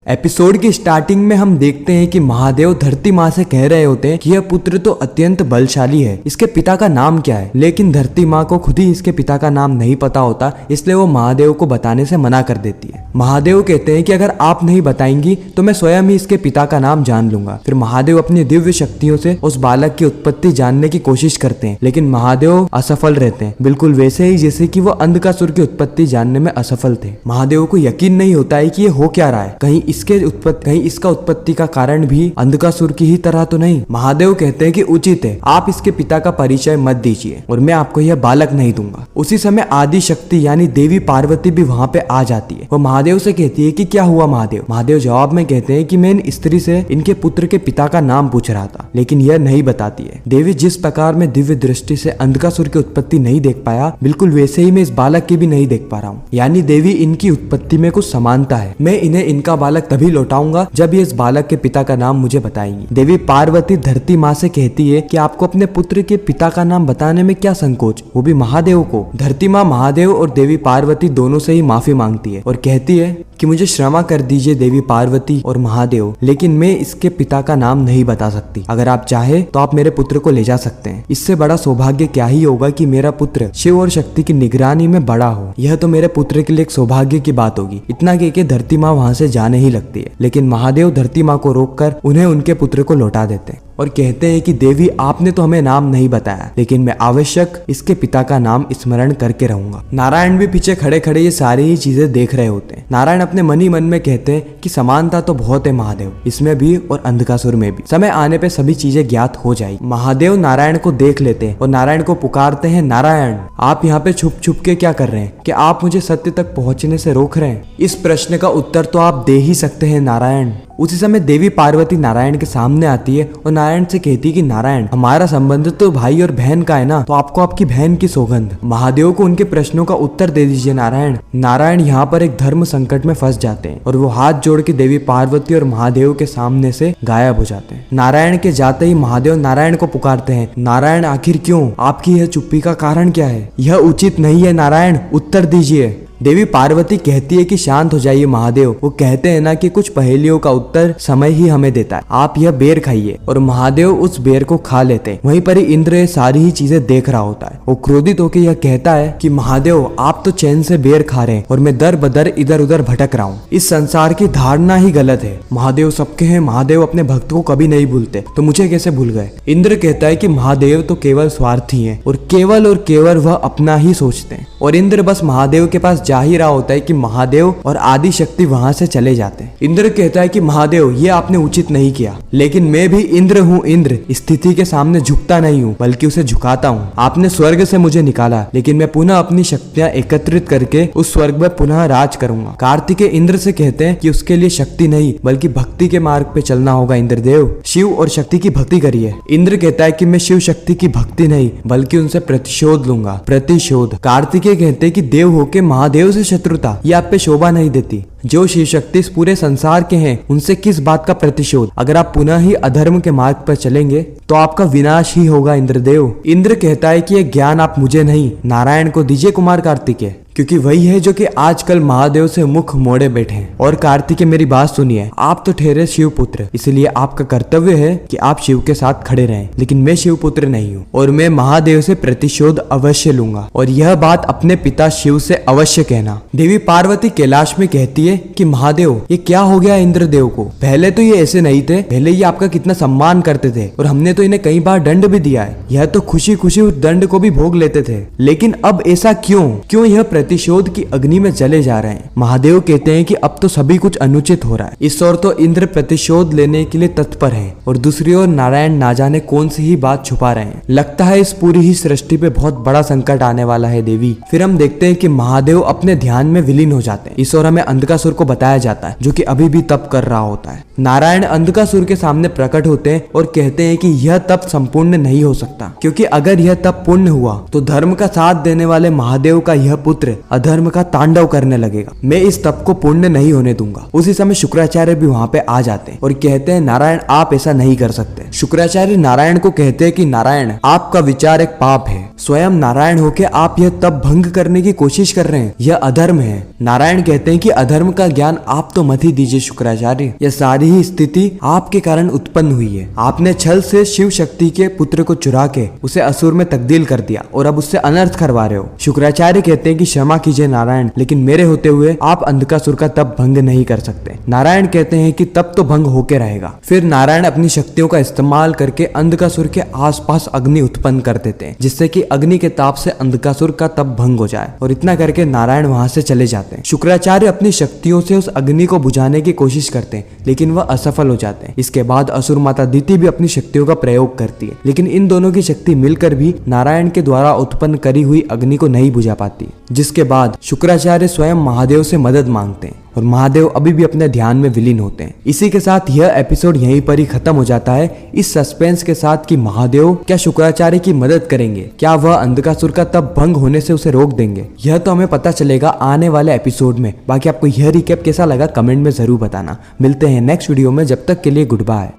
Episode की starting में हम देखते हैं कि महादेव धरती माँ से कह रहे होते हैं कि यह पुत्र तो अत्यंत बलशाली है, इसके पिता का नाम क्या है। लेकिन धरती माँ को खुद ही इसके पिता का नाम नहीं पता होता, इसलिए वो महादेव को बताने से मना कर देती है। महादेव कहते हैं कि अगर आप नहीं बताएंगी तो मैं स्वयं ही इसके पिता का नाम जान लूंगा। फिर महादेव अपनी दिव्य शक्तियों से उस बालक की उत्पत्ति जानने की कोशिश करते हैं, लेकिन महादेव असफल रहते हैं, बिल्कुल वैसे ही जैसे कि वो अंधकासुर की उत्पत्ति जानने में असफल थे। महादेव को यकीन नहीं होता है कि ये हो क्या रहा है, कहीं इसका उत्पत्ति का कारण भी अंधकासुर की ही तरह तो नहीं। महादेव कहते हैं कि उचित है, आप इसके पिता का परिचय मत दीजिए और मैं आपको यह बालक नहीं दूंगा। उसी समय आदि शक्ति यानी देवी पार्वती भी वहाँ पे आ जाती है। वो महादेव से कहती है कि क्या हुआ महादेव। महादेव जवाब में कहते हैं कि मैं इन स्त्री से इनके पुत्र के पिता का नाम पूछ रहा था, लेकिन यह नहीं बताती है। देवी जिस प्रकार में दिव्य दृष्टि से अंधकासुर की उत्पत्ति नहीं देख पाया, बिल्कुल वैसे ही मैं इस बालक की भी नहीं देख पा रहा हूँ। यानी देवी इनकी उत्पत्ति में कुछ समानता है। मैं इन्हें इनका बालक तभी लौटाऊंगा जब ये इस बालक के पिता का नाम मुझे बताएंगी। देवी पार्वती धरती माँ से कहती है कि आपको अपने पुत्र के पिता का नाम बताने में क्या संकोच, वो भी महादेव को। धरती माँ महादेव और देवी पार्वती दोनों से ही माफी मांगती है और कहती है कि मुझे क्षमा कर दीजिए देवी पार्वती और महादेव, लेकिन मैं इसके पिता का नाम नहीं बता सकती। अगर आप चाहे तो आप मेरे पुत्र को ले जा सकते हैं। इससे बड़ा सौभाग्य क्या ही होगा कि मेरा पुत्र शिव और शक्ति की निगरानी में बड़ा हो। यह तो मेरे पुत्र के लिए एक सौभाग्य की बात होगी। इतना कह के धरती माँ वहाँ से जाने ही लगती है, लेकिन महादेव धरती माँ को रोककर उन्हें उनके पुत्र को लौटा देते हैं और कहते हैं कि देवी आपने तो हमें नाम नहीं बताया, लेकिन मैं आवश्यक इसके पिता का नाम स्मरण करके रहूंगा। नारायण भी पीछे खड़े खड़े ये सारी ही चीजें देख रहे होते हैं। नारायण अपने मन ही मन में कहते हैं कि समानता तो बहुत है महादेव, इसमें भी और अंधकासुर में भी। समय आने पे सभी चीजें ज्ञात हो जाएगी। महादेव नारायण को देख लेते हैं और नारायण को पुकारते हैं, नारायण आप यहाँ पे छुप छुप के क्या कर रहे हैं? क्या आप मुझे सत्य तक पहुँचने से रोक रहे हैं? इस प्रश्न का उत्तर तो आप दे ही सकते हैं नारायण। उसी समय देवी पार्वती नारायण के सामने आती है और नारायण से कहती है कि नारायण हमारा संबंध तो भाई और बहन का है ना, तो आपको आपकी बहन की सौगंध। महादेव को उनके प्रश्नों का उत्तर दे दीजिए नारायण। नारायण यहाँ पर एक धर्म संकट में फंस जाते हैं और वो हाथ जोड़ के देवी पार्वती और महादेव के सामने से गायब हो जाते हैं। नारायण के जाते ही महादेव नारायण को पुकारते हैं, नारायण आखिर क्यों? आपकी यह चुप्पी का कारण क्या है? यह उचित नहीं है नारायण, उत्तर दीजिए। देवी पार्वती कहती है कि शांत हो जाइए महादेव। वो कहते हैं ना कि कुछ पहेलियों का उत्तर समय ही हमें देता है, आप यह बेर खाइए। और महादेव उस बेर को खा लेते हैं। वहीं पर ही इंद्र ये सारी ही चीजें देख रहा होता है। वो क्रोधित होकर यह कहता है कि महादेव आप तो चैन से बेर खा रहे हैं और मैं दर बदर इधर उधर भटक रहा हूँ। इस संसार की धारणा ही गलत है। महादेव सबके हैं, महादेव अपने भक्त को कभी नहीं भूलते, तो मुझे कैसे भूल गए? इंद्र कहता है कि महादेव तो केवल स्वार्थी है और केवल वह अपना ही सोचते हैं। और इंद्र बस महादेव के पास जा ही रहा होता है कि महादेव और आदि शक्ति वहां से चले जाते हैं। इंद्र कहता है कि महादेव ये आपने उचित नहीं किया, लेकिन मैं भी इंद्र हूँ। इंद्र स्थिति के सामने झुकता नहीं हूँ, बल्कि उसे झुकाता हूँ। आपने स्वर्ग से मुझे निकाला, लेकिन मैं पुनः अपनी शक्तियाँ एकत्रित करके उस स्वर्ग में पुनः राज करूंगा। कार्तिकेय इंद्र से कहते हैं कि उसके लिए शक्ति नहीं बल्कि भक्ति के मार्ग पे चलना होगा। इंद्रदेव शिव और शक्ति की भक्ति करिए। इंद्र कहता है कि मैं शिव शक्ति की भक्ति नहीं बल्कि उनसे प्रतिशोध लूंगा। प्रतिशोध। कार्तिकेय कहते हैं कि देव होके महादेव से शत्रुता ये आप पे शोभा नहीं देती। जो शिव शक्ति इस पूरे संसार के हैं उनसे किस बात का प्रतिशोध? अगर आप पुनः ही अधर्म के मार्ग पर चलेंगे तो आपका विनाश ही होगा इंद्रदेव। इंद्र कहता है कि यह ज्ञान आप मुझे नहीं नारायण को दीजिए कुमार कार्तिकेय, क्योंकि वही है जो कि आजकल महादेव से मुख मोड़े बैठे हैं। और कार्तिकेय मेरी बात सुनिए, आप तो ठहरे शिव पुत्र, इसलिए आपका कर्तव्य है कि आप शिव के साथ खड़े रहें, लेकिन मैं शिव पुत्र नहीं हूँ और मैं महादेव से प्रतिशोध अवश्य लूंगा और यह बात अपने पिता शिव से अवश्य कहना। देवी पार्वती कैलाश में कहती है कि महादेव ये क्या हो गया इंद्रदेव को? पहले तो ये ऐसे नहीं थे, पहले ये आपका कितना सम्मान करते थे और हमने तो इन्हें कई बार दंड भी दिया है। यह तो खुशी खुशी उस दंड को भी भोग लेते थे, लेकिन अब ऐसा क्यों यह प्रतिशोध की अग्नि में जले जा रहे हैं? महादेव कहते हैं कि अब तो सभी कुछ अनुचित हो रहा है। इस ओर तो इंद्र प्रतिशोध लेने के लिए तत्पर है और दूसरी ओर नारायण ना जाने कौन सी ही बात छुपा रहे हैं। लगता है इस पूरी ही सृष्टि पे बहुत बड़ा संकट आने वाला है देवी। फिर हम देखते हैं कि महादेव अपने ध्यान में विलीन हो जाते हैं। इस ओर हमें अंधकासुर को बताया जाता है जो कि अभी भी तप कर रहा होता है। नारायण अंधकासुर के सामने प्रकट होते हैं और कहते हैं कि यह तप संपूर्ण नहीं हो सकता, क्योंकि अगर यह तप पूर्ण हुआ तो धर्म का साथ देने वाले महादेव का यह पुत्र पुत्र अधर्म का तांडव करने लगेगा, मैं इस तप को पूर्ण नहीं होने दूंगा। उसी समय शुक्राचार्य भी वहाँ पे आ जाते हैं और कहते हैं नारायण आप ऐसा नहीं कर सकते। शुक्राचार्य नारायण को कहते हैं कि नारायण आपका विचार एक पाप है, स्वयं नारायण होके आप यह तप भंग करने की कोशिश कर रहे हैं, यह अधर्म है। नारायण कहते हैं कि अधर्म का ज्ञान आप तो मत ही दीजिए शुक्राचार्य, यह सारी ही स्थिति आपके कारण उत्पन्न हुई है। आपने छल से शिव शक्ति के पुत्र को चुरा के उसे असुर में तब्दील कर दिया और अब उससे अनर्थ करवा रहे हो। शुक्राचार्य कहते हैं कि क्षमा कीजिए नारायण, लेकिन मेरे होते हुए आप अंधकासुर का तप भंग नहीं कर सकते। नारायण कहते हैं कि तप तो भंग होके रहेगा। फिर नारायण अपनी शक्तियों का इस्तेमाल करके अंधकासुर के आसपास अग्नि उत्पन्न कर देते हैं, जिससे कि अग्नि के ताप से अंधकासुर का तप भंग हो जाए, और इतना करके नारायण वहां से चले जाते हैं। शुक्राचार्य अपनी शक्तियों से उस अग्नि को बुझाने की कोशिश करते हैं, लेकिन वह असफल हो जाते हैं। इसके बाद असुर माता दिति भी अपनी शक्तियों का प्रयोग करती है, लेकिन इन दोनों की शक्ति मिलकर भी नारायण के द्वारा उत्पन्न करी हुई अग्नि को नहीं बुझा पाती। जिसके बाद शुक्राचार्य स्वयं महादेव से मदद मांगते हैं और महादेव अभी भी अपने ध्यान में विलीन होते हैं। इसी के साथ यह एपिसोड यहीं पर ही खत्म हो जाता है, इस सस्पेंस के साथ कि महादेव क्या शुक्राचार्य की मदद करेंगे, क्या वह अंधकासुर का तप भंग होने से उसे रोक देंगे, यह तो हमें पता चलेगा आने वाले एपिसोड में। बाकी आपको यह रिकैप कैसा लगा कमेंट में जरूर बताना। मिलते हैं नेक्स्ट वीडियो में, जब तक के लिए गुड बाय।